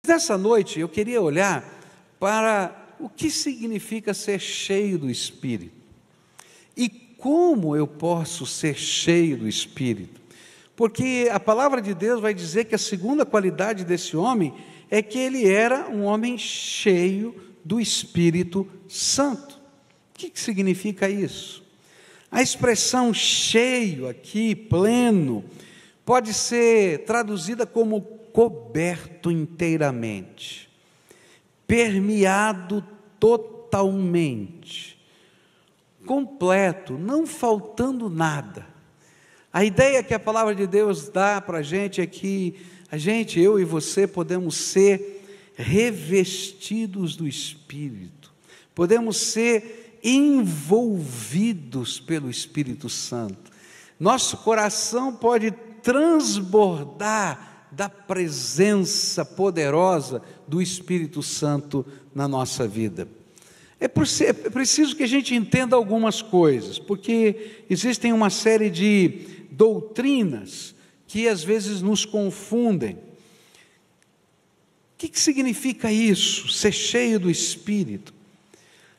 Nessa noite eu queria olhar para o que significa ser cheio do Espírito e como eu posso ser cheio do Espírito, porque a palavra de Deus vai dizer que a segunda qualidade desse homem é que ele era um homem cheio do Espírito Santo. O que significa isso? A expressão cheio aqui, pleno, pode ser traduzida como coberto inteiramente, permeado totalmente, completo, não faltando nada. A ideia que a palavra de Deus dá para a gente é que eu e você, podemos ser revestidos do Espírito, podemos ser envolvidos pelo Espírito Santo. Nosso coração pode transbordar da presença poderosa do Espírito Santo na nossa vida. É preciso que a gente entenda algumas coisas, porque existem uma série de doutrinas que às vezes nos confundem. O que significa isso, ser cheio do Espírito?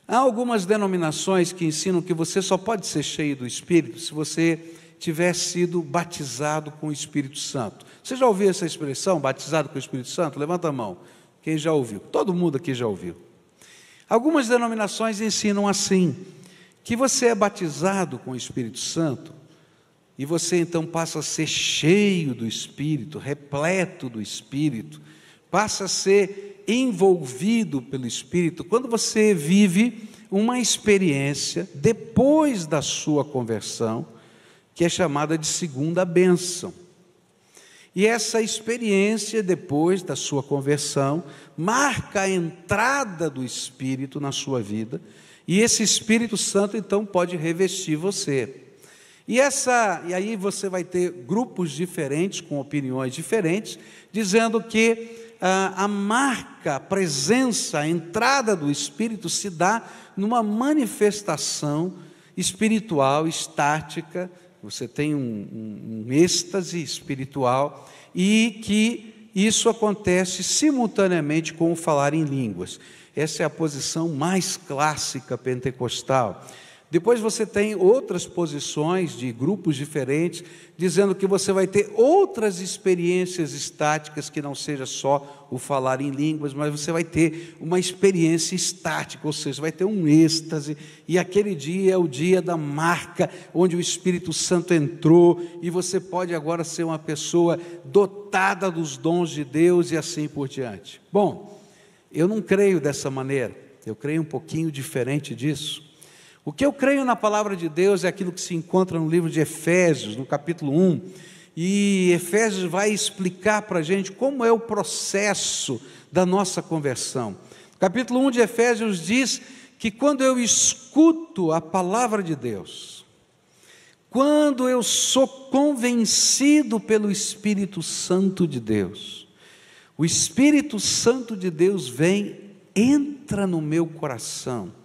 Há algumas denominações que ensinam que você só pode ser cheio do Espírito se você tiver sido batizado com o Espírito Santo. Você já ouviu essa expressão, batizado com o Espírito Santo? Levanta a mão, quem já ouviu? Todo mundo aqui já ouviu. Algumas denominações ensinam assim, que você é batizado com o Espírito Santo, e você então passa a ser cheio do Espírito, repleto do Espírito, passa a ser envolvido pelo Espírito, quando você vive uma experiência, depois da sua conversão, que é chamada de segunda bênção. E essa experiência, depois da sua conversão, marca a entrada do Espírito na sua vida, e esse Espírito Santo então pode revestir você. E aí você vai ter grupos diferentes, com opiniões diferentes, dizendo que a marca, a presença, a entrada do Espírito se dá numa manifestação espiritual, estática. Você tem um êxtase espiritual, e que isso acontece simultaneamente com o falar em línguas. Essa é a posição mais clássica pentecostal. Depois você tem outras posições de grupos diferentes, dizendo que você vai ter outras experiências estáticas, que não seja só o falar em línguas, mas você vai ter uma experiência estática, ou seja, vai ter um êxtase, e aquele dia é o dia da marca, onde o Espírito Santo entrou, e você pode agora ser uma pessoa dotada dos dons de Deus, e assim por diante. Bom, eu não creio dessa maneira, eu creio um pouquinho diferente disso. O que eu creio na palavra de Deus é aquilo que se encontra no livro de Efésios, no capítulo 1, e Efésios vai explicar para a gente como é o processo da nossa conversão. O capítulo 1 de Efésios diz que quando eu escuto a palavra de Deus, quando eu sou convencido pelo Espírito Santo de Deus, o Espírito Santo de Deus vem, entra no meu coração,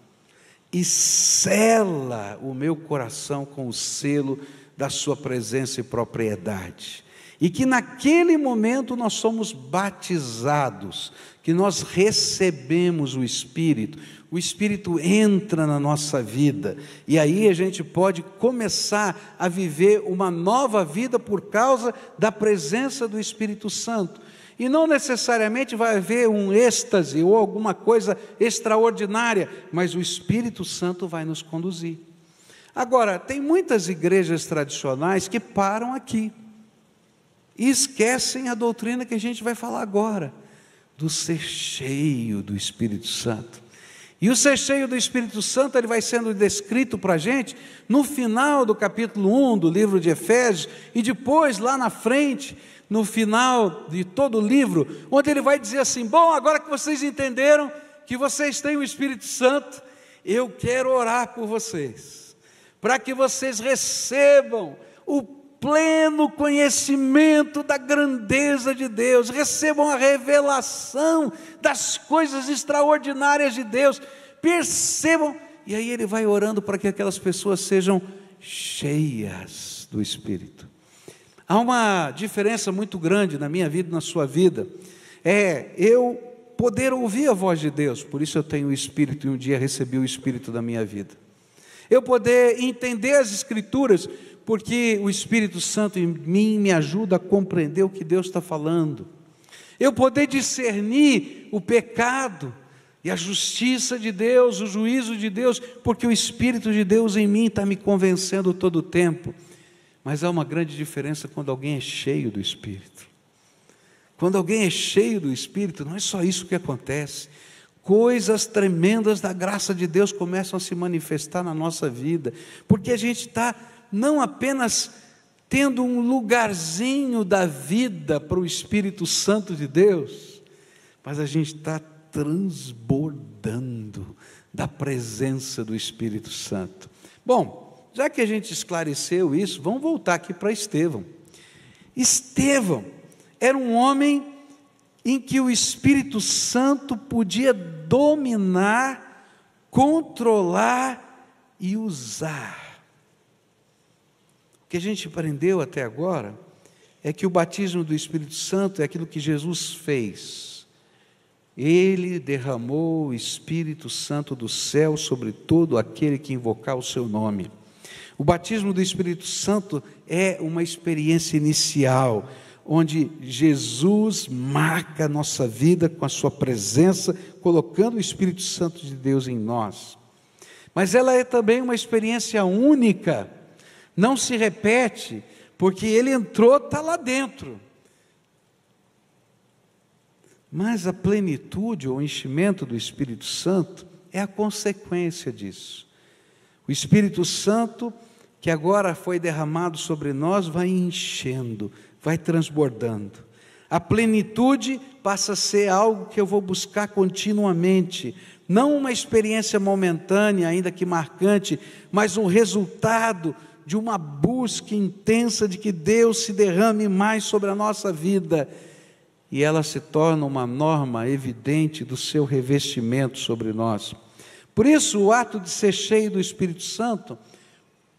e sela o meu coração com o selo da sua presença e propriedade, e que naquele momento nós somos batizados, que nós recebemos o Espírito entra na nossa vida, e aí a gente pode começar a viver uma nova vida por causa da presença do Espírito Santo. E não necessariamente vai haver um êxtase ou alguma coisa extraordinária, mas o Espírito Santo vai nos conduzir. Agora, tem muitas igrejas tradicionais que param aqui e esquecem a doutrina que a gente vai falar agora, do ser cheio do Espírito Santo. E o ser cheio do Espírito Santo, ele vai sendo descrito para a gente no final do capítulo 1 do livro de Efésios, e depois lá na frente, no final de todo o livro, onde ele vai dizer assim: bom, agora que vocês entenderam que vocês têm o Espírito Santo, eu quero orar por vocês, para que vocês recebam o pleno conhecimento da grandeza de Deus, recebam a revelação das coisas extraordinárias de Deus, percebam, e aí ele vai orando para que aquelas pessoas sejam cheias do Espírito. Há uma diferença muito grande na minha vida e na sua vida, é eu poder ouvir a voz de Deus, por isso eu tenho o Espírito e um dia recebi o Espírito da minha vida. Eu poder entender as Escrituras, porque o Espírito Santo em mim me ajuda a compreender o que Deus está falando. Eu poder discernir o pecado e a justiça de Deus, o juízo de Deus, porque o Espírito de Deus em mim está me convencendo todo o tempo. Mas há uma grande diferença quando alguém é cheio do Espírito. Quando alguém é cheio do Espírito, não é só isso que acontece. Coisas tremendas da graça de Deus começam a se manifestar na nossa vida, porque a gente está não apenas tendo um lugarzinho da vida para o Espírito Santo de Deus, mas a gente está transbordando da presença do Espírito Santo. Bom, já que a gente esclareceu isso, vamos voltar aqui para Estevão. Estevão era um homem em que o Espírito Santo podia dominar, controlar e usar. O que a gente aprendeu até agora é que o batismo do Espírito Santo é aquilo que Jesus fez. Ele derramou o Espírito Santo do céu sobre todo aquele que invocar o seu nome. O batismo do Espírito Santo é uma experiência inicial, onde Jesus marca a nossa vida com a sua presença, colocando o Espírito Santo de Deus em nós. Mas ela é também uma experiência única, não se repete, porque ele entrou, está lá dentro. Mas a plenitude ou enchimento do Espírito Santo é a consequência disso. O Espírito Santo, que agora foi derramado sobre nós, vai enchendo, vai transbordando. A plenitude passa a ser algo que eu vou buscar continuamente, não uma experiência momentânea, ainda que marcante, mas o resultado de uma busca intensa de que Deus se derrame mais sobre a nossa vida, e ela se torna uma norma evidente do seu revestimento sobre nós. Por isso, o ato de ser cheio do Espírito Santo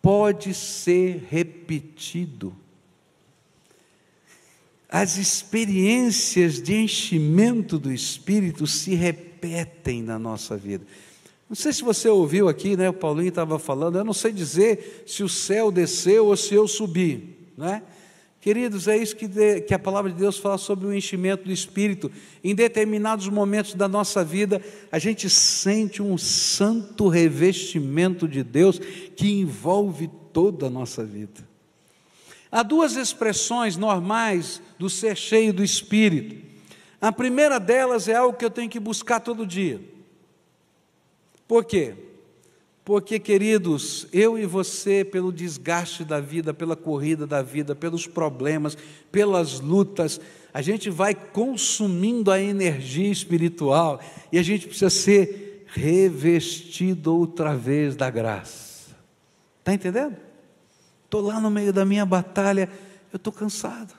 pode ser repetido. As experiências de enchimento do Espírito se repetem na nossa vida. Não sei se você ouviu aqui, né? O Paulinho estava falando, eu não sei dizer se o céu desceu ou se eu subi, né? Queridos, é isso que a palavra de Deus fala sobre o enchimento do Espírito. Em determinados momentos da nossa vida, a gente sente um santo revestimento de Deus que envolve toda a nossa vida. Há duas expressões normais do ser cheio do Espírito. A primeira delas é algo que eu tenho que buscar todo dia. Por quê? Porque, queridos, eu e você, pelo desgaste da vida, pela corrida da vida, pelos problemas, pelas lutas, a gente vai consumindo a energia espiritual e a gente precisa ser revestido outra vez da graça. Está entendendo? Estou lá no meio da minha batalha, eu estou cansado,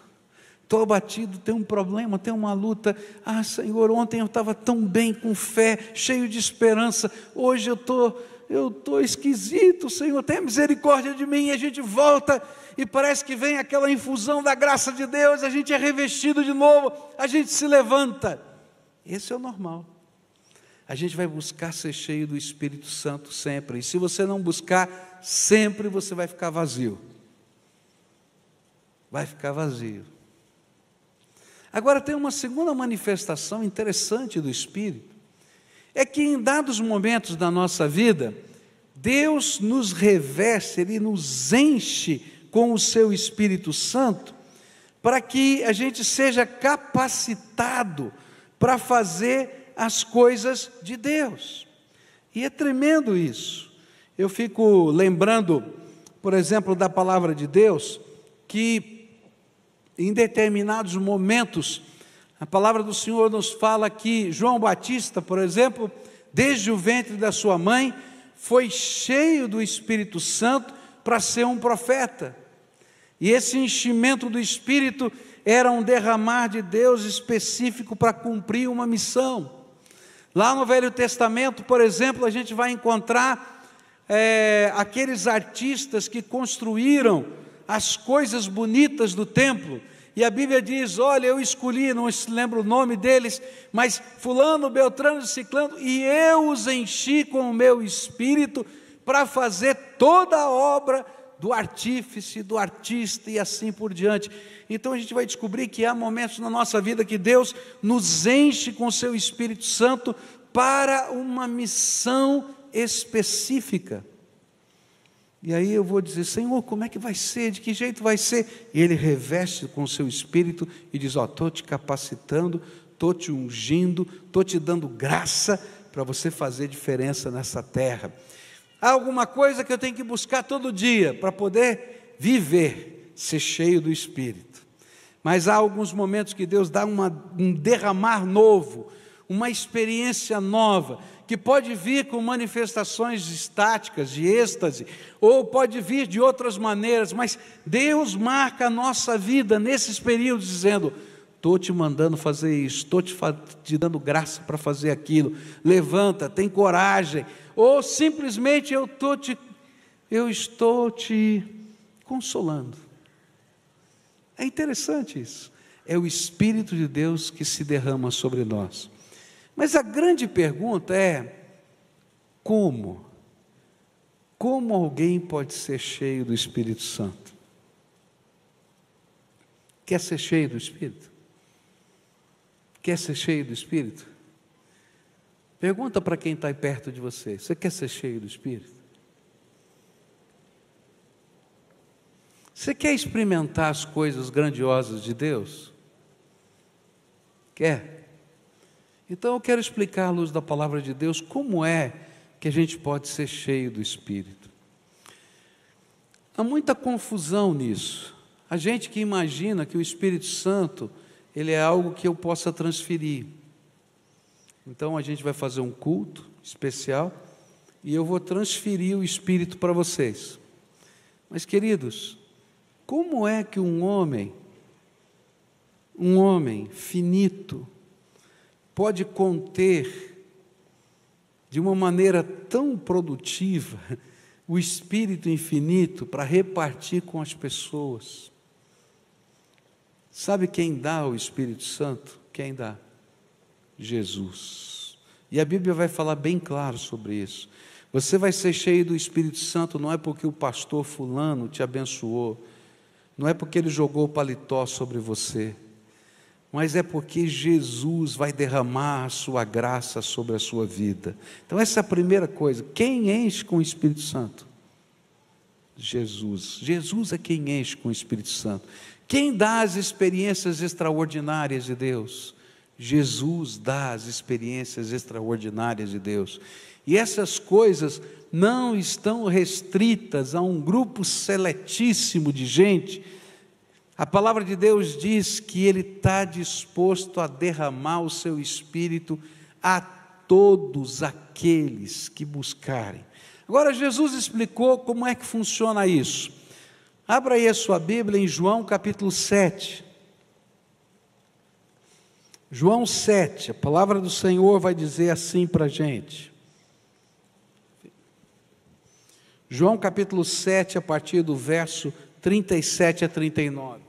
estou abatido, tenho um problema, tenho uma luta. Ah, Senhor, ontem eu estava tão bem, com fé, cheio de esperança, hoje eu estou esquisito, Senhor, tenha misericórdia de mim. E a gente volta e parece que vem aquela infusão da graça de Deus, a gente é revestido de novo, a gente se levanta. Esse é o normal. A gente vai buscar ser cheio do Espírito Santo sempre, e se você não buscar, sempre você vai ficar vazio. Vai ficar vazio. Agora tem uma segunda manifestação interessante do Espírito, é que em dados momentos da nossa vida, Deus nos reveste, Ele nos enche com o seu Espírito Santo, para que a gente seja capacitado para fazer as coisas de Deus. E é tremendo isso. Eu fico lembrando, por exemplo, da palavra de Deus, que em determinados momentos, a palavra do Senhor nos fala que João Batista, por exemplo, desde o ventre da sua mãe, foi cheio do Espírito Santo para ser um profeta. E esse enchimento do Espírito era um derramar de Deus específico para cumprir uma missão. Lá no Velho Testamento, por exemplo, a gente vai encontrar aqueles artistas que construíram as coisas bonitas do templo, e a Bíblia diz: olha, eu escolhi, não lembro o nome deles, mas fulano, beltrano e ciclano, e eu os enchi com o meu espírito para fazer toda a obra do artífice, do artista e assim por diante. Então a gente vai descobrir que há momentos na nossa vida que Deus nos enche com o seu Espírito Santo para uma missão específica. E aí eu vou dizer: Senhor, como é que vai ser? De que jeito vai ser? E Ele reveste com o seu Espírito e diz: estou te capacitando, estou te ungindo, estou te dando graça para você fazer diferença nessa terra. Há alguma coisa que eu tenho que buscar todo dia para poder viver, ser cheio do Espírito. Mas há alguns momentos que Deus dá um derramar novo, uma experiência nova, que pode vir com manifestações estáticas, de êxtase, ou pode vir de outras maneiras, mas Deus marca a nossa vida nesses períodos, dizendo: estou te mandando fazer isso, estou te dando graça para fazer aquilo, levanta, tem coragem. Ou simplesmente eu estou te consolando. É interessante isso. É o Espírito de Deus que se derrama sobre nós. Mas a grande pergunta é: como? Como alguém pode ser cheio do Espírito Santo? Quer ser cheio do Espírito? Quer ser cheio do Espírito? Pergunta para quem está aí perto de você: você quer ser cheio do Espírito? Você quer experimentar as coisas grandiosas de Deus? Quer? Então eu quero explicar à luz da palavra de Deus como é que a gente pode ser cheio do Espírito. Há muita confusão nisso. A gente que imagina que o Espírito Santo, ele é algo que eu possa transferir. Então a gente vai fazer um culto especial e eu vou transferir o Espírito para vocês. Mas, queridos, como é que um homem finito, pode conter de uma maneira tão produtiva o Espírito infinito para repartir com as pessoas? Sabe quem dá o Espírito Santo? Quem dá? Jesus. E a Bíblia vai falar bem claro sobre isso. Você vai ser cheio do Espírito Santo não é porque o pastor fulano te abençoou, não é porque ele jogou o paletó sobre você, mas é porque Jesus vai derramar a sua graça sobre a sua vida. Então essa é a primeira coisa. Quem enche com o Espírito Santo? Jesus. Jesus é quem enche com o Espírito Santo. Quem dá as experiências extraordinárias de Deus? Jesus dá as experiências extraordinárias de Deus. E essas coisas não estão restritas a um grupo seletíssimo de gente. A palavra de Deus diz que Ele está disposto a derramar o seu Espírito a todos aqueles que buscarem. Agora, Jesus explicou como é que funciona isso. Abra aí a sua Bíblia em João capítulo 7. João 7, a palavra do Senhor vai dizer assim para a gente. João capítulo 7, a partir do verso 37 a 39.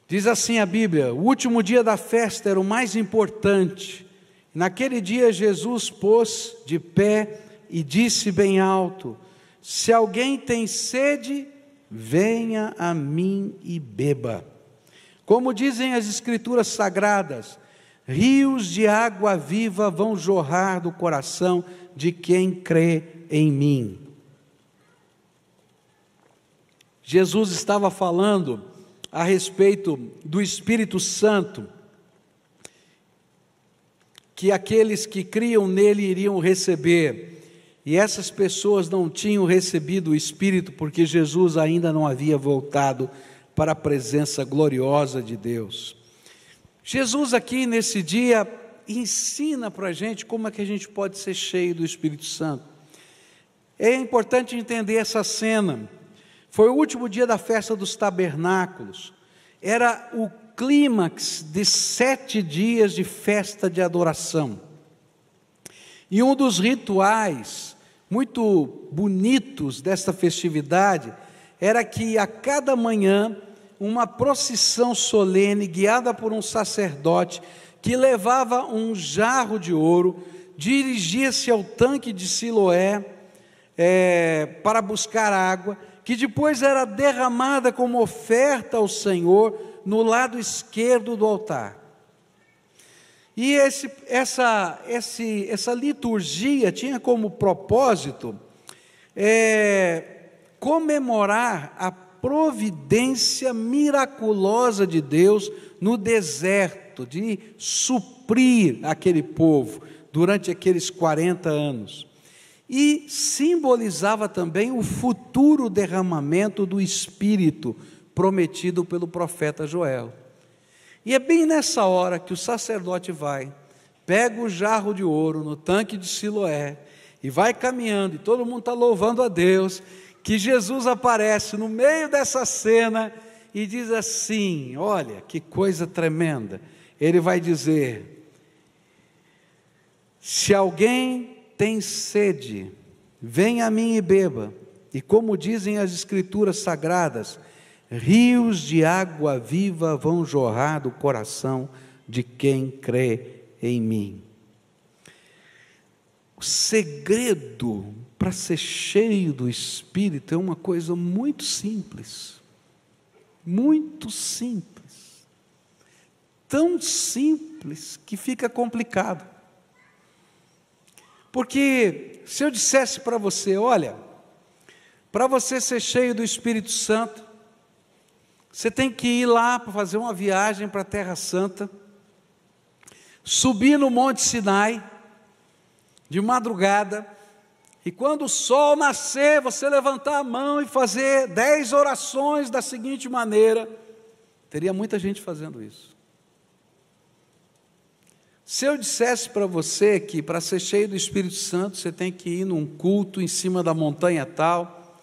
Diz assim a Bíblia: o último dia da festa era o mais importante. Naquele dia Jesus pôs de pé e disse bem alto: se alguém tem sede, venha a mim e beba. Como dizem as Escrituras Sagradas, rios de água viva vão jorrar do coração de quem crê em mim. Jesus estava falando a respeito do Espírito Santo, que aqueles que criam nele iriam receber, e essas pessoas não tinham recebido o Espírito, porque Jesus ainda não havia voltado para a presença gloriosa de Deus. Jesus aqui nesse dia ensina para a gente como é que a gente pode ser cheio do Espírito Santo. É importante entender essa cena. Foi o último dia da festa dos tabernáculos. Era o clímax de 7 dias de festa de adoração. E um dos rituais muito bonitos desta festividade era que a cada manhã uma procissão solene, guiada por um sacerdote, que levava um jarro de ouro, dirigia-se ao tanque de Siloé para buscar água, que depois era derramada como oferta ao Senhor no lado esquerdo do altar. E essa liturgia tinha como propósito comemorar a providência miraculosa de Deus no deserto, de suprir aquele povo durante aqueles 40 anos. E simbolizava também o futuro derramamento do Espírito prometido pelo profeta Joel. E é bem nessa hora que o sacerdote vai, pega o jarro de ouro no tanque de Siloé e vai caminhando, e todo mundo está louvando a Deus, que Jesus aparece no meio dessa cena e diz assim: olha, que coisa tremenda. Ele vai dizer: se alguém tem sede, venha a mim e beba, e como dizem as Escrituras Sagradas, rios de água viva vão jorrar do coração de quem crê em mim. O segredo para ser cheio do Espírito é uma coisa muito simples, tão simples que fica complicado. Porque se eu dissesse para você: olha, para você ser cheio do Espírito Santo, você tem que ir lá para fazer uma viagem para a Terra Santa, subir no Monte Sinai, de madrugada, e quando o sol nascer, você levantar a mão e fazer 10 orações da seguinte maneira. Teria muita gente fazendo isso. Se eu dissesse para você que para ser cheio do Espírito Santo, você tem que ir num culto em cima da montanha tal.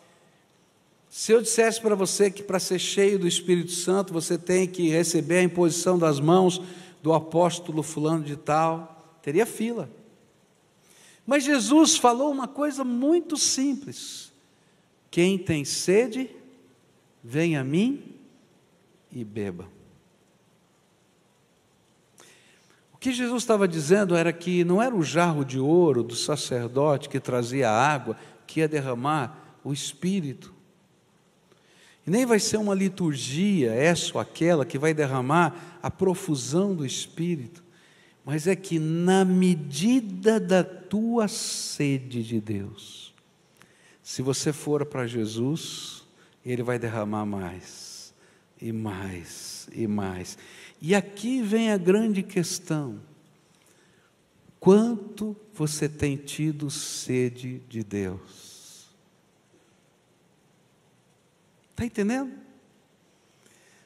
Se eu dissesse para você que para ser cheio do Espírito Santo, você tem que receber a imposição das mãos do apóstolo fulano de tal, teria fila. Mas Jesus falou uma coisa muito simples: quem tem sede, venha a mim e beba. O que Jesus estava dizendo era que não era o jarro de ouro do sacerdote que trazia a água, que ia derramar o Espírito. E nem vai ser uma liturgia, essa ou aquela, que vai derramar a profusão do Espírito. Mas é que na medida da tua sede de Deus, se você for para Jesus, Ele vai derramar mais, e mais, e mais. E aqui vem a grande questão: quanto você tem tido sede de Deus? Está entendendo?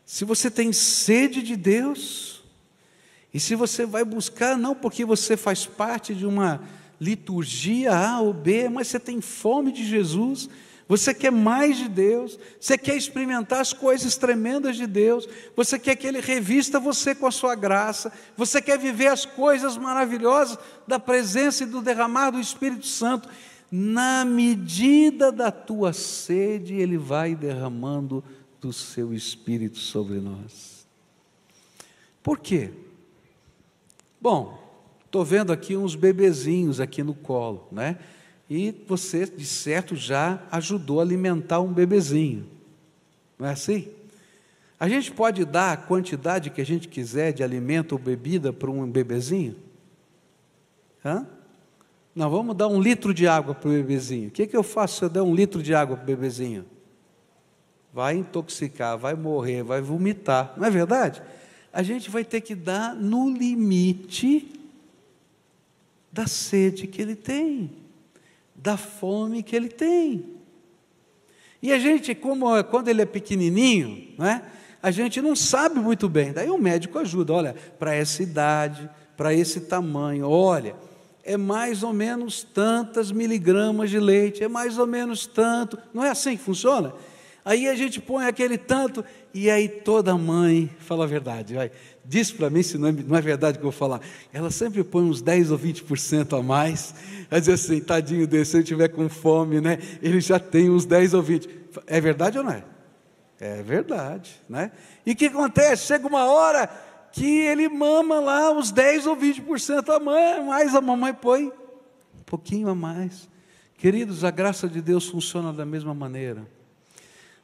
Se você tem sede de Deus, e se você vai buscar, não porque você faz parte de uma liturgia A ou B, mas você tem fome de Jesus, você quer mais de Deus, você quer experimentar as coisas tremendas de Deus, você quer que Ele revista você com a sua graça, você quer viver as coisas maravilhosas da presença e do derramar do Espírito Santo. Na medida da tua sede, Ele vai derramando do seu Espírito sobre nós. Por quê? Bom, estou vendo aqui uns bebezinhos aqui no colo, né? E você, de certo, já ajudou a alimentar um bebezinho, não é assim? A gente pode dar a quantidade que a gente quiser de alimento ou bebida para um bebezinho? Não, vamos dar 1 litro de água para o bebezinho. O que eu faço se eu der 1 litro de água para o bebezinho? Vai intoxicar, vai morrer, vai vomitar, não é verdade? A gente vai ter que dar no limite da sede que ele tem, da fome que ele tem. E a gente, quando ele é pequenininho, né, a gente não sabe muito bem, daí o médico ajuda: olha, para essa idade, para esse tamanho, olha, é mais ou menos tantas miligramas de leite, é mais ou menos tanto, não é assim que funciona? Aí a gente põe aquele tanto, e aí toda mãe, fala a verdade, vai, diz para mim se não é verdade o que eu vou falar. Ela sempre põe uns 10 ou 20% a mais. Vai dizer assim, tadinho dele, se ele estiver com fome, né? Ele já tem uns 10 ou 20. É verdade ou não é? É verdade, né? E o que acontece? Chega uma hora que ele mama lá os 10 ou 20% a mais, a mamãe põe um pouquinho a mais. Queridos, a graça de Deus funciona da mesma maneira.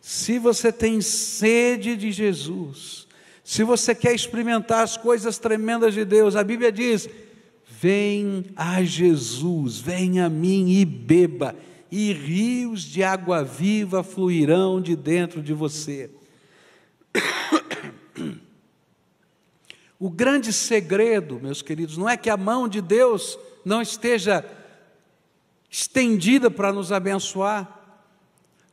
Se você tem sede de Jesus, se você quer experimentar as coisas tremendas de Deus, a Bíblia diz: vem a Jesus, vem a mim e beba, e rios de água viva fluirão de dentro de você. O grande segredo, meus queridos, não é que a mão de Deus não esteja estendida para nos abençoar,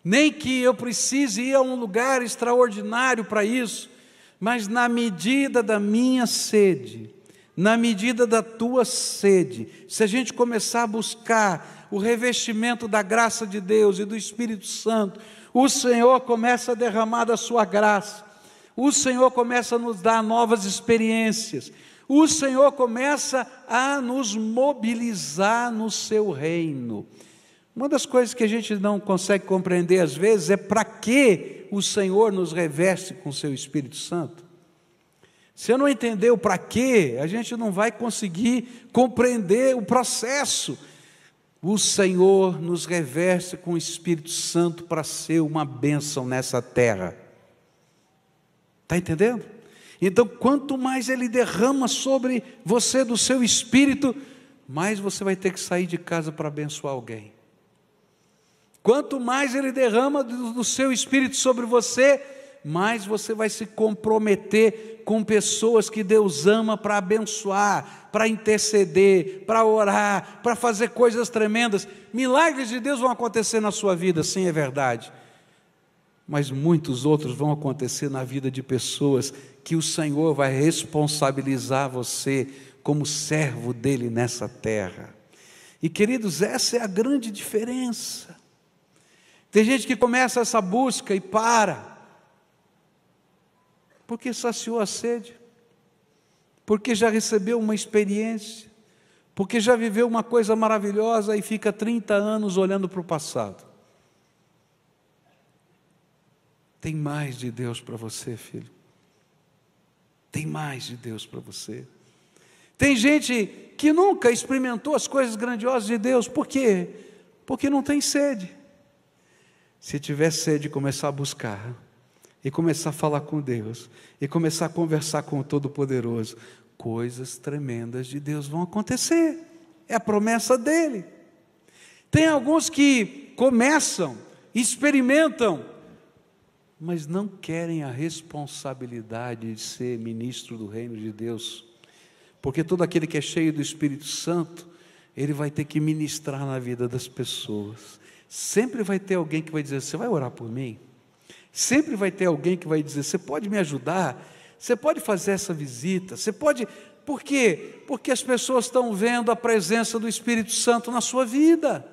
nem que eu precise ir a um lugar extraordinário para isso, mas na medida da minha sede, na medida da tua sede, se a gente começar a buscar o revestimento da graça de Deus e do Espírito Santo, o Senhor começa a derramar da sua graça, o Senhor começa a nos dar novas experiências, o Senhor começa a nos mobilizar no seu reino. Uma das coisas que a gente não consegue compreender às vezes é para que o Senhor nos reveste com o seu Espírito Santo. Se eu não entender o para quê, a gente não vai conseguir compreender o processo. O Senhor nos reveste com o Espírito Santo para ser uma bênção nessa terra. Está entendendo? Então, quanto mais Ele derrama sobre você do seu Espírito, mais você vai ter que sair de casa para abençoar alguém. Quanto mais Ele derrama do seu Espírito sobre você, mais você vai se comprometer com pessoas que Deus ama para abençoar, para interceder, para orar, para fazer coisas tremendas. Milagres de Deus vão acontecer na sua vida, sim, é verdade. Mas muitos outros vão acontecer na vida de pessoas que o Senhor vai responsabilizar você como servo dEle nessa terra. E queridos, essa é a grande diferença. Tem gente que começa essa busca e para, porque saciou a sede, porque já recebeu uma experiência, porque já viveu uma coisa maravilhosa e fica 30 anos olhando para o passado. Tem mais de Deus para você, filho. Tem mais de Deus para você. Tem gente que nunca experimentou as coisas grandiosas de Deus. Por quê? Porque não tem sede. Se tiver sede, começar a buscar, e começar a falar com Deus, e começar a conversar com o Todo-Poderoso, coisas tremendas de Deus vão acontecer. É a promessa dEle. Tem alguns que começam, experimentam, mas não querem a responsabilidade de ser ministro do reino de Deus, porque todo aquele que é cheio do Espírito Santo, ele vai ter que ministrar na vida das pessoas. Sempre vai ter alguém que vai dizer: você vai orar por mim? Sempre vai ter alguém que vai dizer: você pode me ajudar? Você pode fazer essa visita? Você pode... Por quê? Porque as pessoas estão vendo a presença do Espírito Santo na sua vida.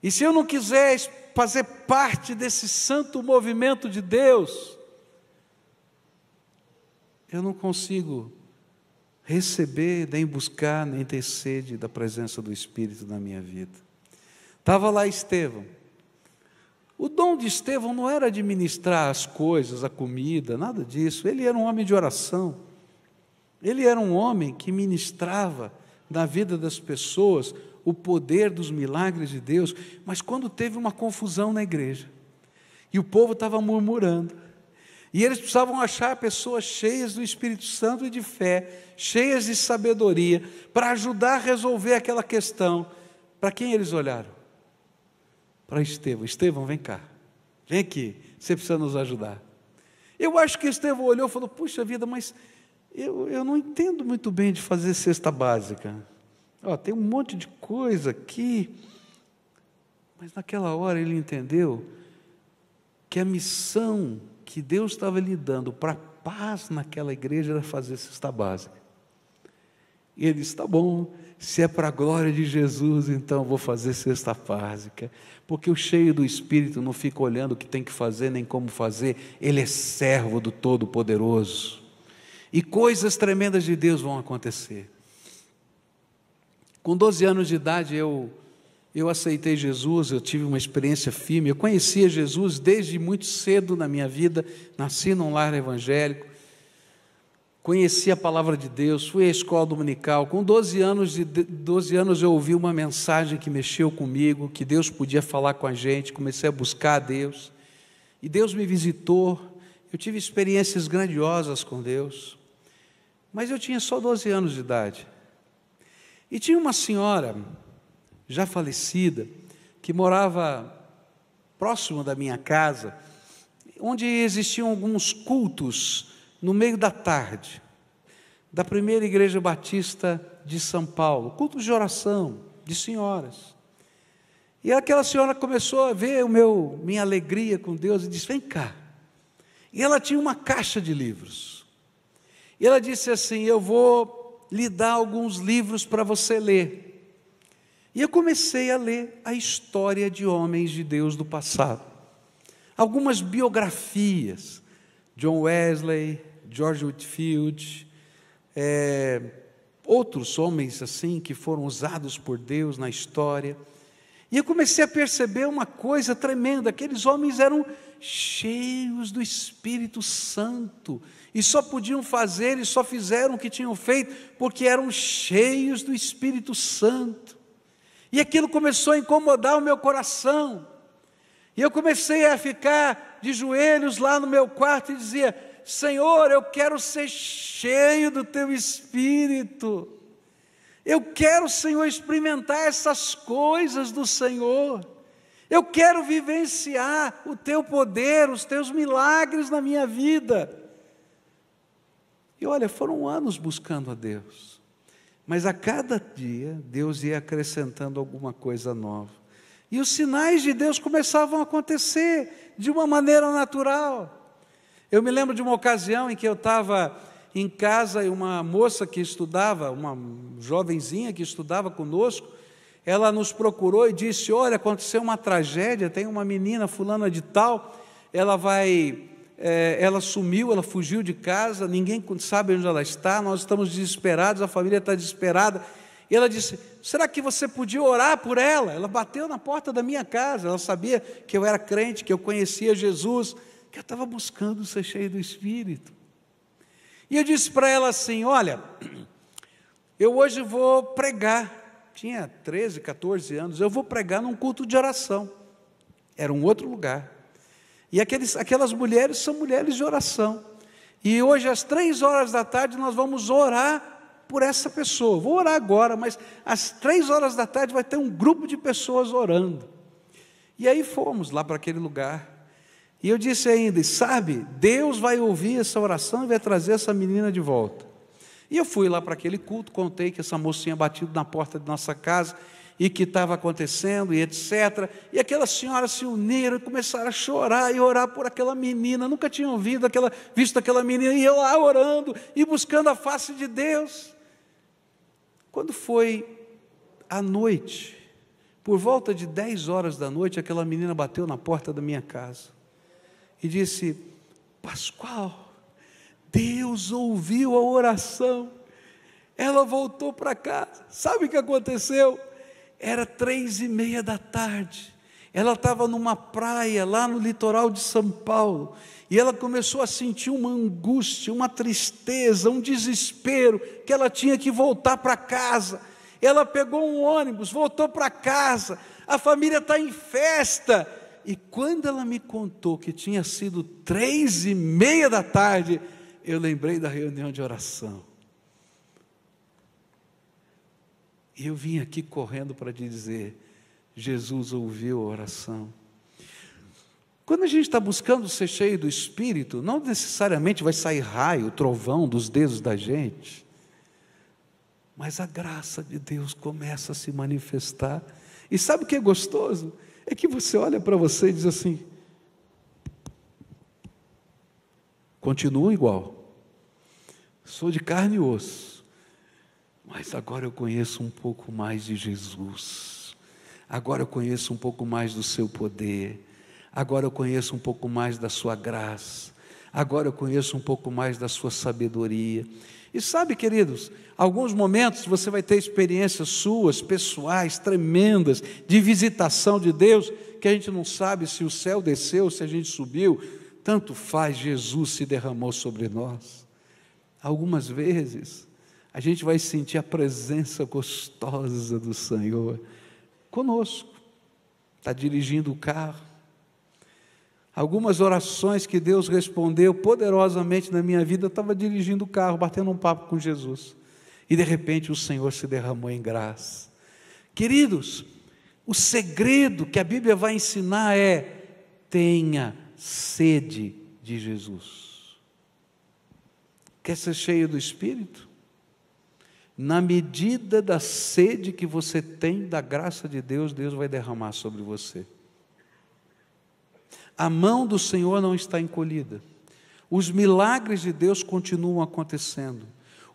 E se eu não quiser fazer parte desse santo movimento de Deus, eu não consigo receber, nem buscar, nem ter sede da presença do Espírito na minha vida. Estava lá Estevão. O dom de Estevão não era administrar as coisas, a comida, nada disso. Ele era um homem de oração. Ele era um homem que ministrava na vida das pessoas o poder dos milagres de Deus. Mas quando teve uma confusão na igreja, e o povo estava murmurando, e eles precisavam achar pessoas cheias do Espírito Santo e de fé, cheias de sabedoria, para ajudar a resolver aquela questão. Para quem eles olharam? Para Estevão. Estevão, vem cá, vem aqui, você precisa nos ajudar. Eu acho que Estevão olhou e falou: puxa vida, mas eu não entendo muito bem de fazer cesta básica. Tem um monte de coisa aqui. Mas naquela hora ele entendeu que a missão que Deus estava lhe dando para a paz naquela igreja era fazer cesta básica. E ele disse: tá bom, se é para a glória de Jesus, então eu vou fazer cesta básica. Porque o cheio do Espírito não fica olhando o que tem que fazer, nem como fazer. Ele é servo do Todo-Poderoso. E coisas tremendas de Deus vão acontecer. Com 12 anos de idade eu aceitei Jesus, eu tive uma experiência firme. Eu conhecia Jesus desde muito cedo na minha vida. Nasci num lar evangélico. Conheci a palavra de Deus, fui à escola dominical. Com 12 anos eu ouvi uma mensagem que mexeu comigo, que Deus podia falar com a gente. Comecei a buscar a Deus, e Deus me visitou. Eu tive experiências grandiosas com Deus, mas eu tinha só 12 anos de idade. E tinha uma senhora, já falecida, que morava próximo da minha casa, onde existiam alguns cultos no meio da tarde, da primeira igreja batista de São Paulo, cultos de oração, de senhoras. E aquela senhora começou a ver minha alegria com Deus e disse: vem cá. E ela tinha uma caixa de livros. E ela disse assim: eu vou lhe dar alguns livros para você ler. E eu comecei a ler a história de homens de Deus do passado. Algumas biografias, John Wesley, George Whitefield, outros homens assim que foram usados por Deus na história. E eu comecei a perceber uma coisa tremenda: aqueles homens eram cheios do Espírito Santo, e só podiam fazer e só fizeram o que tinham feito porque eram cheios do Espírito Santo. E aquilo começou a incomodar o meu coração, e eu comecei a ficar de joelhos lá no meu quarto e dizia: Senhor, eu quero ser cheio do Teu Espírito. Eu quero, Senhor, experimentar essas coisas do Senhor. Eu quero vivenciar o Teu poder, os Teus milagres na minha vida. E olha, foram anos buscando a Deus. Mas a cada dia, Deus ia acrescentando alguma coisa nova. E os sinais de Deus começavam a acontecer de uma maneira natural. Eu me lembro de uma ocasião em que eu estava em casa e uma moça que estudava, uma jovenzinha que estudava conosco, ela nos procurou e disse: olha, aconteceu uma tragédia, tem uma menina fulana de tal, ela sumiu, ela fugiu de casa, ninguém sabe onde ela está, nós estamos desesperados, a família está desesperada. E ela disse: será que você podia orar por ela? Ela bateu na porta da minha casa, ela sabia que eu era crente, que eu conhecia Jesus, que eu estava buscando ser cheio do Espírito. E eu disse para ela assim: olha, eu hoje vou pregar. Tinha 13, 14 anos, eu vou pregar num culto de oração. Era um outro lugar. E aquelas mulheres são mulheres de oração. E hoje às 3 horas da tarde nós vamos orar por essa pessoa. Vou orar agora, mas às 3 horas da tarde vai ter um grupo de pessoas orando. E aí fomos lá para aquele lugar. E eu disse ainda: sabe, Deus vai ouvir essa oração e vai trazer essa menina de volta. E eu fui lá para aquele culto, contei que essa moça tinha batido na porta de nossa casa e que estava acontecendo e etc. E aquelas senhoras se uniram e começaram a chorar e orar por aquela menina. Nunca tinham visto aquela menina, e eu lá orando e buscando a face de Deus. Quando foi à noite, por volta de 10 horas da noite, aquela menina bateu na porta da minha casa e disse: Pascoal, Deus ouviu a oração, ela voltou para casa. Sabe o que aconteceu? Era 3:30 da tarde, ela estava numa praia lá no litoral de São Paulo, e ela começou a sentir uma angústia, uma tristeza, um desespero, que ela tinha que voltar para casa. Ela pegou um ônibus, voltou para casa, a família está em festa. E quando ela me contou que tinha sido 3:30 da tarde, eu lembrei da reunião de oração. E eu vim aqui correndo para te dizer: Jesus ouviu a oração. Quando a gente está buscando ser cheio do Espírito, não necessariamente vai sair raio, trovão dos dedos da gente, mas a graça de Deus começa a se manifestar. E sabe o que é gostoso? É que você olha para você e diz assim: continuo igual, sou de carne e osso, mas mas agora eu conheço um pouco mais de Jesus, agora eu conheço um pouco mais do seu poder, agora eu conheço um pouco mais da sua graça, agora eu conheço um pouco mais da sua sabedoria. E sabe, queridos, alguns momentos você vai ter experiências suas, pessoais, tremendas, de visitação de Deus, que a gente não sabe se o céu desceu, se a gente subiu, tanto faz, Jesus se derramou sobre nós. Algumas vezes a gente vai sentir a presença gostosa do Senhor conosco, está dirigindo o carro. Algumas orações que Deus respondeu poderosamente na minha vida, eu estava dirigindo o carro, batendo um papo com Jesus, e de repente o Senhor se derramou em graça. Queridos, o segredo que a Bíblia vai ensinar é: tenha sede de Jesus. Quer ser cheio do Espírito? Na medida da sede que você tem da graça de Deus, Deus vai derramar sobre você. A mão do Senhor não está encolhida. Os milagres de Deus continuam acontecendo.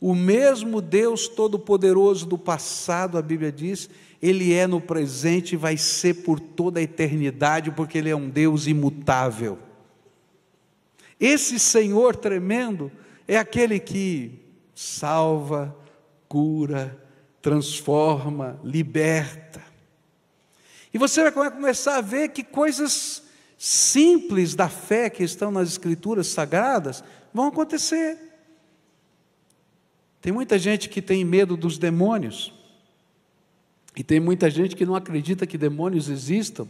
O mesmo Deus Todo-Poderoso do passado, a Bíblia diz, Ele é no presente e vai ser por toda a eternidade, porque Ele é um Deus imutável. Esse Senhor tremendo é aquele que salva, cura, transforma, liberta. E você vai começar a ver que coisas simples da fé que estão nas Escrituras Sagradas vão acontecer. Tem muita gente que tem medo dos demônios, e tem muita gente que não acredita que demônios existam,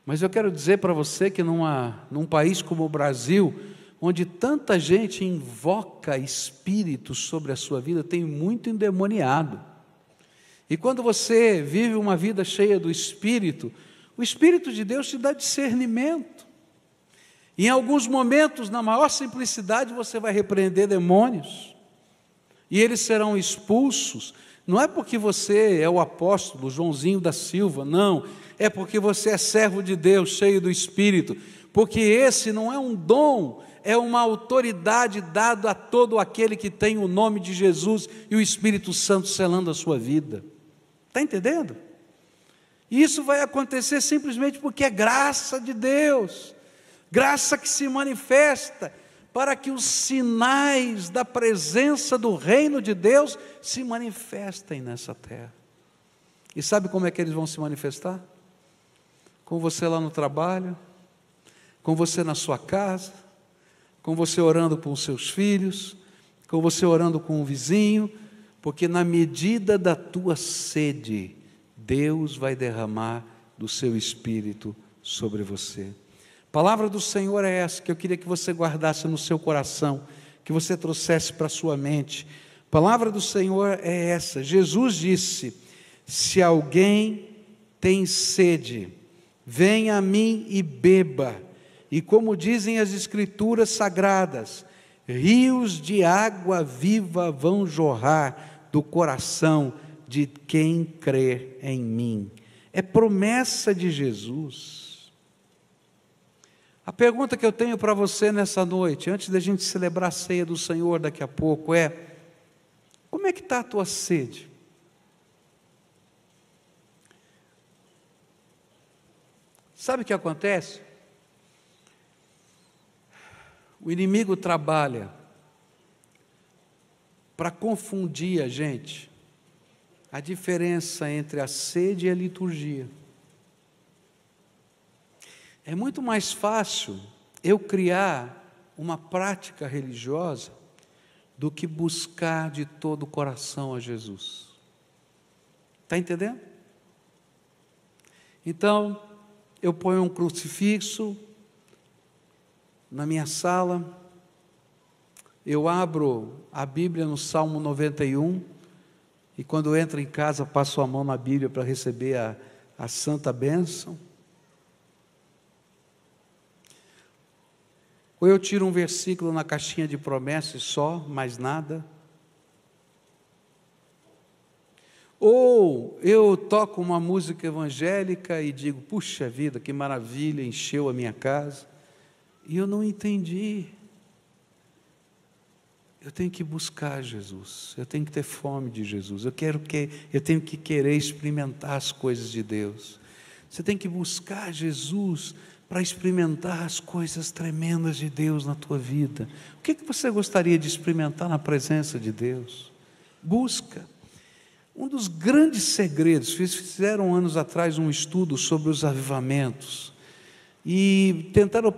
mas eu quero dizer para você que num país como o Brasil, onde tanta gente invoca espíritos sobre a sua vida, tem muito endemoniado. E quando você vive uma vida cheia do Espírito, o Espírito de Deus te dá discernimento. E em alguns momentos, na maior simplicidade, você vai repreender demônios, e eles serão expulsos. Não é porque você é o apóstolo Joãozinho da Silva, não, é porque você é servo de Deus, cheio do Espírito, porque esse não é um dom, é uma autoridade dada a todo aquele que tem o nome de Jesus e o Espírito Santo selando a sua vida. Está entendendo? E isso vai acontecer simplesmente porque é graça de Deus, graça que se manifesta para que os sinais da presença do reino de Deus se manifestem nessa terra. E sabe como é que eles vão se manifestar? Com você lá no trabalho, com você na sua casa, com você orando com os seus filhos, com você orando com o vizinho, porque na medida da tua sede, Deus vai derramar do seu Espírito sobre você. A palavra do Senhor é essa, que eu queria que você guardasse no seu coração, que você trouxesse para a sua mente. A palavra do Senhor é essa. Jesus disse: se alguém tem sede, venha a mim e beba. E como dizem as Escrituras Sagradas, rios de água viva vão jorrar do coração de quem crer em mim. É promessa de Jesus. A pergunta que eu tenho para você nessa noite, antes da gente celebrar a ceia do Senhor daqui a pouco, é: como é que está a tua sede? Sabe o que acontece? O inimigo trabalha para confundir a gente, a diferença entre a sede e a liturgia. É muito mais fácil eu criar uma prática religiosa do que buscar de todo o coração a Jesus. Está entendendo? Então, eu ponho um crucifixo na minha sala, eu abro a Bíblia no Salmo 91, e quando entro em casa, passo a mão na Bíblia para receber a santa bênção. Ou eu tiro um versículo na caixinha de promessas só, mais nada. Ou eu toco uma música evangélica e digo: puxa vida, que maravilha, encheu a minha casa. E eu não entendi. eu tenho que buscar Jesus, eu tenho que ter fome de Jesus, eu tenho que querer experimentar as coisas de Deus. Você tem que buscar Jesus para experimentar as coisas tremendas de Deus na tua vida. O que você gostaria de experimentar na presença de Deus? Busca. Um dos grandes segredos, fizeram anos atrás um estudo sobre os avivamentos, e tentaram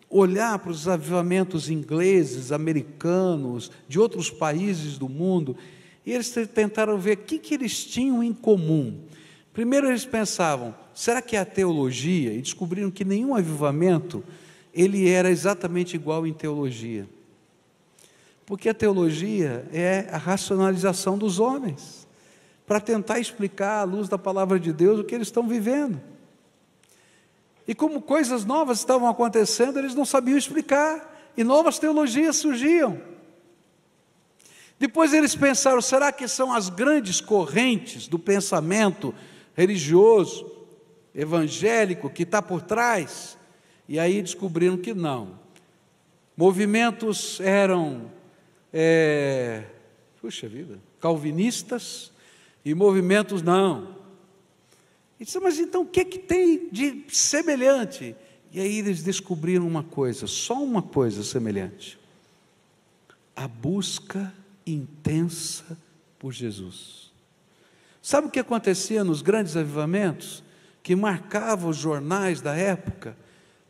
olhar para os avivamentos ingleses, americanos, de outros países do mundo, e eles tentaram ver o que eles tinham em comum. Primeiro eles pensavam, será que é a teologia? E descobriram que nenhum avivamento, ele era exatamente igual em teologia. Porque a teologia é a racionalização dos homens, para tentar explicar à luz da palavra de Deus o que eles estão vivendo. E como coisas novas estavam acontecendo, eles não sabiam explicar, e novas teologias surgiam. Depois eles pensaram, será que são as grandes correntes do pensamento religioso, evangélico, que está por trás? E aí descobriram que não. Movimentos eram, calvinistas, e movimentos não. E disse, mas então o que tem de semelhante? E aí eles descobriram uma coisa, só uma coisa semelhante: a busca intensa por Jesus. Sabe o que acontecia nos grandes avivamentos? Que marcavam os jornais da época,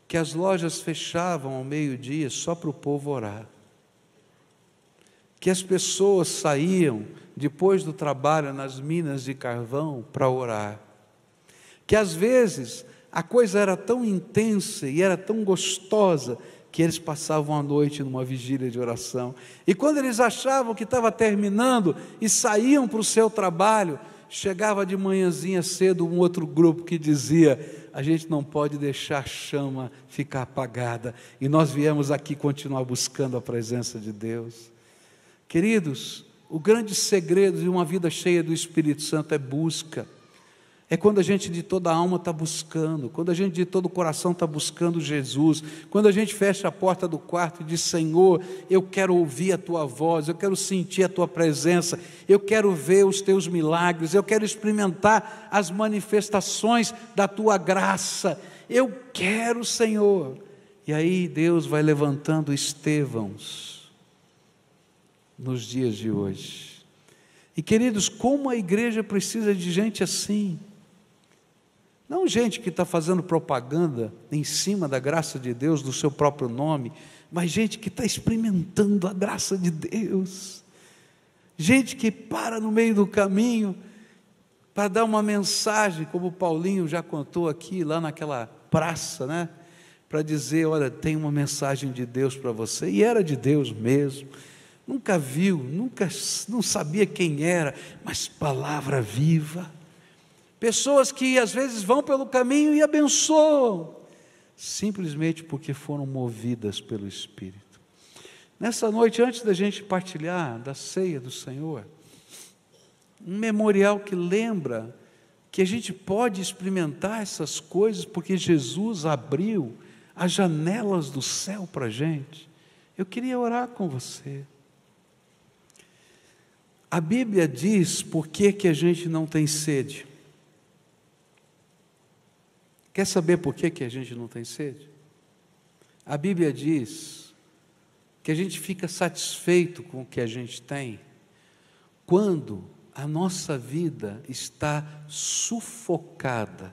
que as lojas fechavam ao meio-dia só para o povo orar. Que as pessoas saíam depois do trabalho nas minas de carvão para orar. Que às vezes a coisa era tão intensa e era tão gostosa que eles passavam a noite numa vigília de oração. E quando eles achavam que estava terminando e saíam para o seu trabalho, chegava de manhãzinha cedo um outro grupo que dizia, a gente não pode deixar a chama ficar apagada, e nós viemos aqui continuar buscando a presença de Deus. Queridos, o grande segredo de uma vida cheia do Espírito Santo é busca. É quando a gente de toda a alma está buscando, quando a gente de todo o coração está buscando Jesus, quando a gente fecha a porta do quarto e diz, Senhor, eu quero ouvir a Tua voz, eu quero sentir a Tua presença, eu quero ver os Teus milagres, eu quero experimentar as manifestações da Tua graça, eu quero, Senhor. E aí Deus vai levantando Estevãos nos dias de hoje. E queridos, como a igreja precisa de gente assim. Não gente que está fazendo propaganda em cima da graça de Deus, do seu próprio nome, mas gente que está experimentando a graça de Deus. Gente que para no meio do caminho para dar uma mensagem, como o Paulinho já contou aqui, lá naquela praça, né? Para dizer, olha, tem uma mensagem de Deus para você, e era de Deus mesmo. Nunca viu, não sabia quem era, mas palavra viva. Pessoas que às vezes vão pelo caminho e abençoam, simplesmente porque foram movidas pelo Espírito. Nessa noite, antes da gente partilhar da ceia do Senhor, um memorial que lembra que a gente pode experimentar essas coisas, porque Jesus abriu as janelas do céu para a gente. Eu queria orar com você. A Bíblia diz por que a gente não tem sede. Quer saber por que a gente não tem sede? A Bíblia diz que a gente fica satisfeito com o que a gente tem quando a nossa vida está sufocada,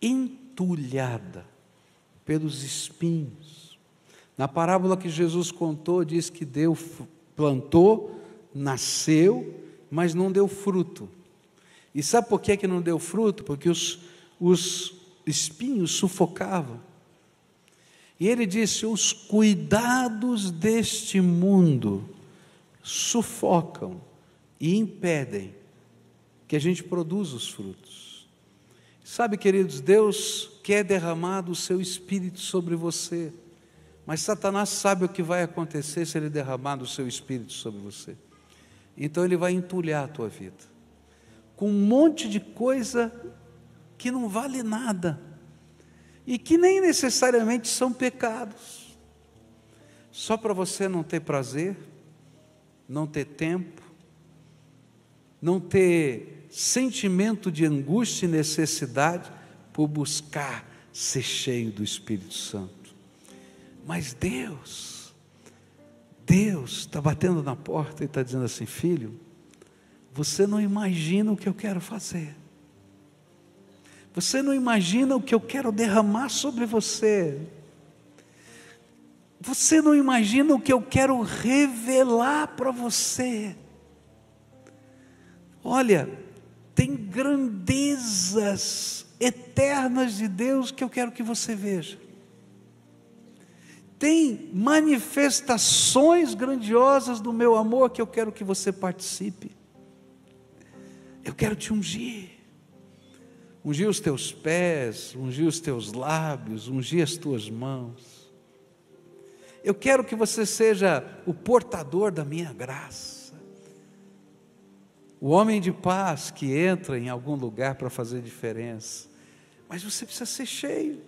entulhada pelos espinhos. Na parábola que Jesus contou, diz que Deus plantou, nasceu, mas não deu fruto. E sabe por que não deu fruto? Porque os espinhos sufocavam. E ele disse, os cuidados deste mundo sufocam e impedem que a gente produza os frutos. Sabe, queridos, Deus quer derramar do seu Espírito sobre você, mas Satanás sabe o que vai acontecer se ele derramar do seu Espírito sobre você. Então ele vai entulhar a tua vida com um monte de coisa que não vale nada e que nem necessariamente são pecados, só para você não ter prazer, não ter tempo, não ter sentimento de angústia e necessidade por buscar ser cheio do Espírito Santo. Mas Deus está batendo na porta e está dizendo assim: filho, você não imagina o que eu quero fazer. Você não imagina o que eu quero derramar sobre você. Você não imagina o que eu quero revelar para você. Olha, tem grandezas eternas de Deus que eu quero que você veja. Tem manifestações grandiosas do meu amor que eu quero que você participe. Eu quero te ungir. Ungir os teus pés, ungir os teus lábios, ungir as tuas mãos. Eu quero que você seja o portador da minha graça. O homem de paz que entra em algum lugar para fazer diferença. Mas você precisa ser cheio.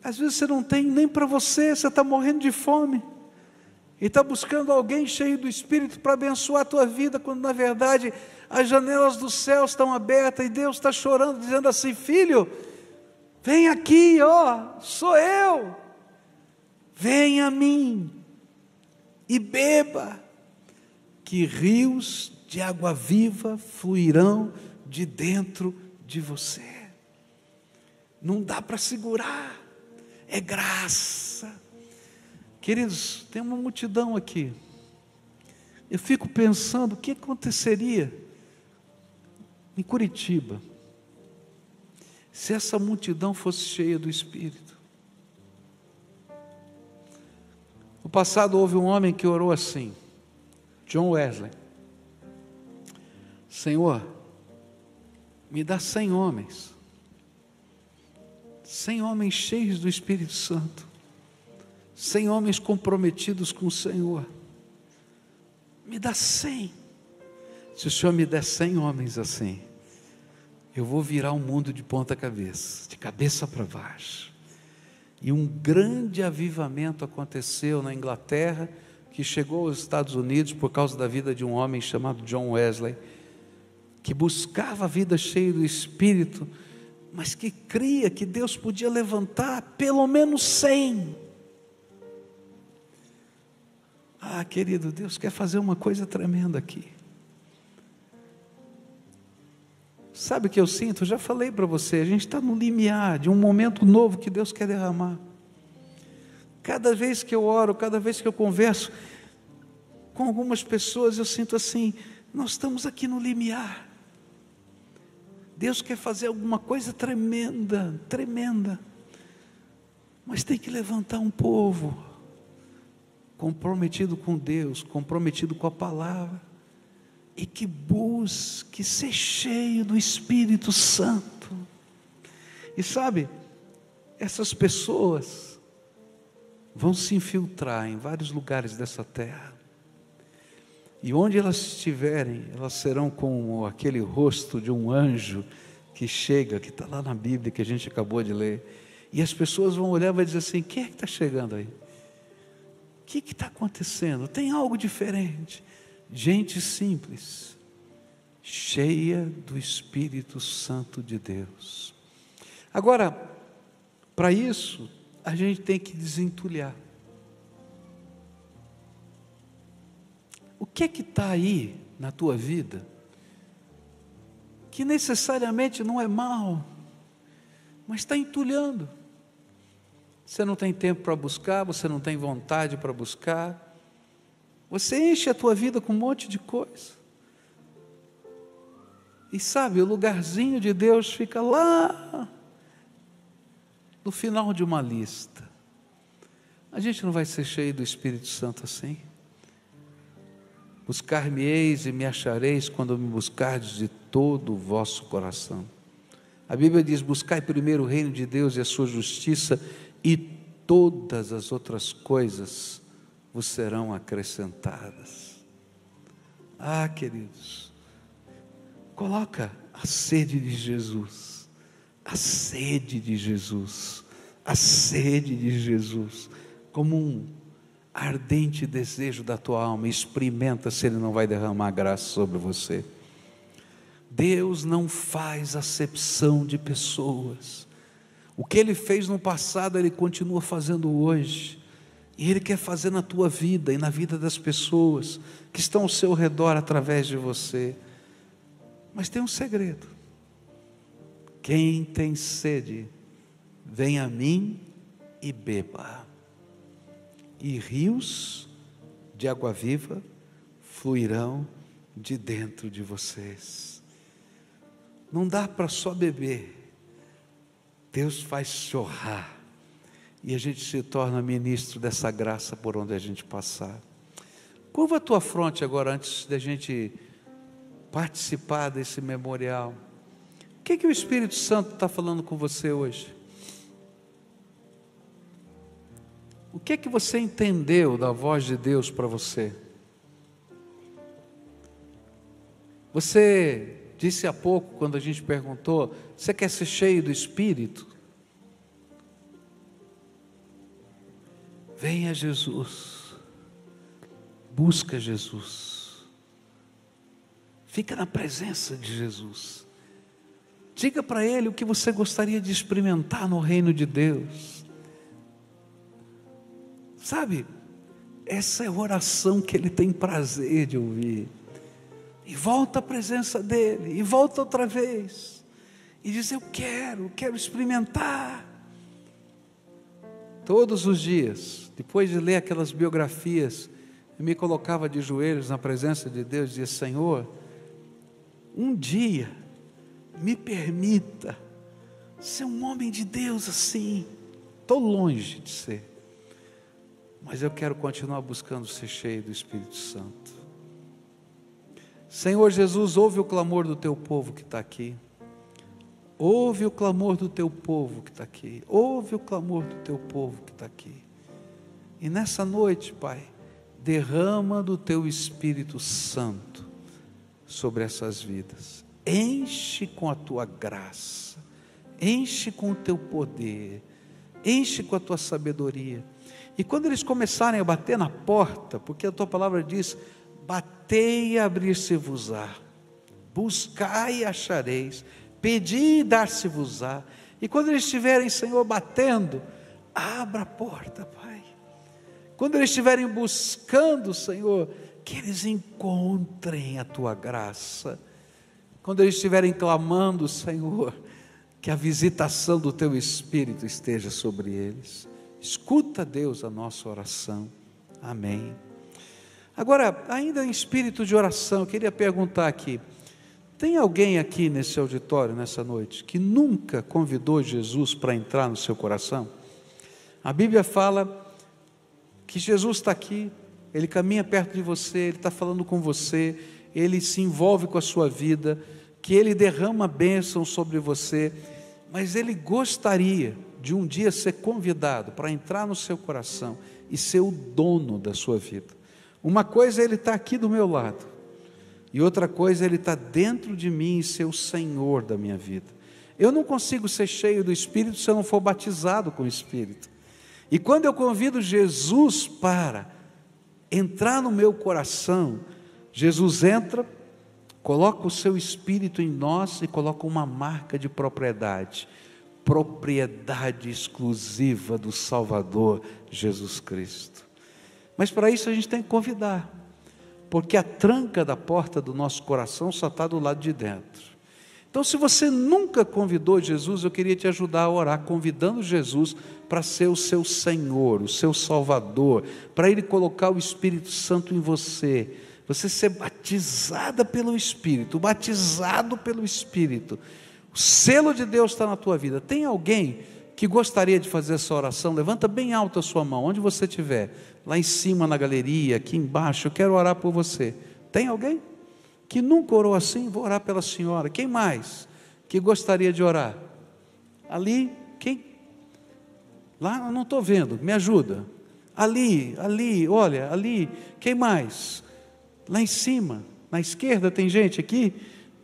Às vezes você não tem nem para você, você está morrendo de fome. E está buscando alguém cheio do Espírito para abençoar a tua vida, quando na verdade as janelas do céu estão abertas e Deus está chorando, dizendo assim: filho, vem aqui, ó, sou eu. Venha a mim e beba, que rios de água viva fluirão de dentro de você. Não dá para segurar, é graça. Queridos, tem uma multidão aqui. Eu fico pensando o que aconteceria em Curitiba se essa multidão fosse cheia do Espírito. No passado houve um homem que orou assim, John Wesley: Senhor, me dá 100 homens cheios do Espírito Santo, 100 homens comprometidos com o Senhor. Me dá 100. Se o Senhor me der 100 homens assim, eu vou virar o mundo de ponta cabeça, de cabeça para baixo. E um grande avivamento aconteceu na Inglaterra, que chegou aos Estados Unidos por causa da vida de um homem chamado John Wesley, que buscava a vida cheia do Espírito, mas que cria que Deus podia levantar pelo menos 100. Ah, querido, Deus quer fazer uma coisa tremenda aqui. Sabe o que eu sinto? Eu já falei para você, a gente está no limiar de um momento novo que Deus quer derramar. Cada vez que eu oro, cada vez que eu converso com algumas pessoas, eu sinto assim: nós estamos aqui no limiar. Deus quer fazer alguma coisa tremenda, tremenda. Mas tem que levantar um povo comprometido com Deus, comprometido com a palavra, e que busque ser cheio do Espírito Santo. E sabe, essas pessoas vão se infiltrar em vários lugares dessa terra, e onde elas estiverem, elas serão como aquele rosto de um anjo que chega, que está lá na Bíblia, que a gente acabou de ler, e as pessoas vão olhar e vão dizer assim: quem é que está chegando aí? O que está acontecendo? Tem algo diferente. Gente simples, cheia do Espírito Santo de Deus. Agora, para isso, a gente tem que desentulhar. O que é que está aí na tua vida, que necessariamente não é mal, mas está entulhando? Você não tem tempo para buscar, você não tem vontade para buscar, você enche a tua vida com um monte de coisa, e sabe, o lugarzinho de Deus fica lá no final de uma lista. A gente não vai ser cheio do Espírito Santo assim? Buscar-me-eis e me achareis quando me buscardes de todo o vosso coração. A Bíblia diz: buscai primeiro o reino de Deus e a sua justiça, e todas as outras coisas vos serão acrescentadas. Ah, queridos, coloca a sede de Jesus, a sede de Jesus, a sede de Jesus, como ardente desejo da tua alma, experimenta se Ele não vai derramar graça sobre você. Deus não faz acepção de pessoas. O que Ele fez no passado, Ele continua fazendo hoje, e Ele quer fazer na tua vida e na vida das pessoas que estão ao seu redor através de você. Mas tem um segredo: quem tem sede, vem a mim e beba, e rios de água viva fluirão de dentro de vocês. Não dá para só beber, Deus faz jorrar, e a gente se torna ministro dessa graça por onde a gente passar. Curva a tua fronte agora, antes da gente participar desse memorial. O que o Espírito Santo está falando com você hoje? O que você entendeu da voz de Deus para você? Você disse há pouco, quando a gente perguntou, você quer ser cheio do Espírito? Venha Jesus, busca Jesus, fica na presença de Jesus, diga para Ele o que você gostaria de experimentar no reino de Deus. Sabe, essa é a oração que Ele tem prazer de ouvir. E volta à presença dEle, e volta outra vez, e diz: eu quero experimentar. Todos os dias, depois de ler aquelas biografias, eu me colocava de joelhos na presença de Deus e dizia: Senhor, um dia me permita ser um homem de Deus assim. Estou longe de ser, mas eu quero continuar buscando ser cheio do Espírito Santo. Senhor Jesus, ouve o clamor do teu povo que está aqui. Ouve o clamor do teu povo que está aqui. Ouve o clamor do teu povo que está aqui. E nessa noite, Pai, derrama do teu Espírito Santo sobre essas vidas. Enche com a tua graça, enche com o teu poder, enche com a tua sabedoria. E quando eles começarem a bater na porta, porque a tua palavra diz: batei e abrir-se-vos-á, buscai e achareis, pedi e dar-se-vos-á. E quando eles estiverem, Senhor, batendo, abra a porta, Pai. Quando eles estiverem buscando, Senhor, que eles encontrem a tua graça. Quando eles estiverem clamando, Senhor, que a visitação do teu Espírito esteja sobre eles. Escuta, Deus, a nossa oração. Amém. Agora, ainda em espírito de oração, eu queria perguntar aqui: tem alguém aqui nesse auditório, nessa noite, que nunca convidou Jesus para entrar no seu coração? A Bíblia fala que Jesus está aqui, Ele caminha perto de você, Ele está falando com você, Ele se envolve com a sua vida, que Ele derrama bênção sobre você, mas Ele gostaria de um dia ser convidado para entrar no seu coração e ser o dono da sua vida. Uma coisa é Ele estar aqui do meu lado, e outra coisa é Ele estar dentro de mim e ser o Senhor da minha vida. Eu não consigo ser cheio do Espírito se eu não for batizado com o Espírito. E quando eu convido Jesus para entrar no meu coração, Jesus entra, coloca o seu Espírito em nós e coloca uma marca de propriedade exclusiva do Salvador Jesus Cristo. Mas para isso a gente tem que convidar, porque a tranca da porta do nosso coração só está do lado de dentro. Então, se você nunca convidou Jesus, eu queria te ajudar a orar, convidando Jesus para ser o seu Senhor, o seu Salvador, para Ele colocar o Espírito Santo em você, você ser batizada pelo Espírito, batizado pelo Espírito. O selo de Deus está na tua vida. Tem alguém que gostaria de fazer essa oração? Levanta bem alto a sua mão, onde você estiver, lá em cima na galeria, aqui embaixo, eu quero orar por você. Tem alguém que nunca orou assim? Vou orar pela senhora. Quem mais que gostaria de orar? Ali, quem? Lá eu não estou vendo, me ajuda. Ali, olha, ali, quem mais? Lá em cima, na esquerda tem gente aqui?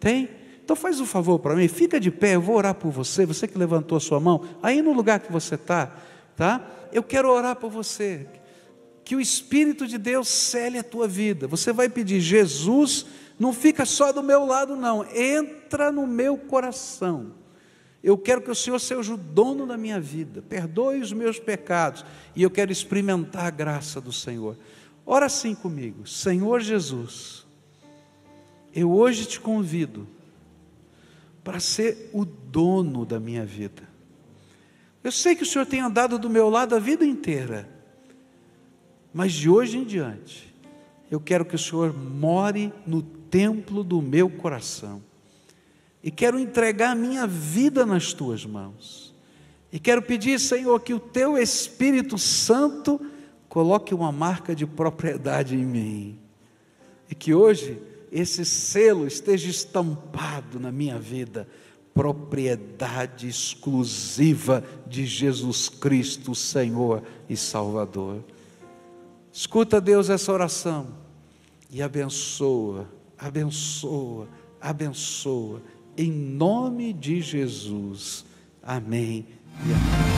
Tem? Então faz um favor para mim, fica de pé, eu vou orar por você, você que levantou a sua mão, aí no lugar que você está, tá? Eu quero orar por você, que o Espírito de Deus cele a tua vida. Você vai pedir: Jesus, não fica só do meu lado não, entra no meu coração. Eu quero que o Senhor seja o dono da minha vida, perdoe os meus pecados, e eu quero experimentar a graça do Senhor. Ora assim comigo: Senhor Jesus, eu hoje te convido para ser o dono da minha vida. Eu sei que o Senhor tem andado do meu lado a vida inteira, mas de hoje em diante, eu quero que o Senhor more no templo do meu coração, e quero entregar a minha vida nas tuas mãos, e quero pedir, Senhor, que o teu Espírito Santo coloque uma marca de propriedade em mim, e que hoje esse selo esteja estampado na minha vida: propriedade exclusiva de Jesus Cristo, Senhor e Salvador. Escuta, Deus, essa oração e abençoa, abençoa, abençoa, em nome de Jesus. Amém e amém.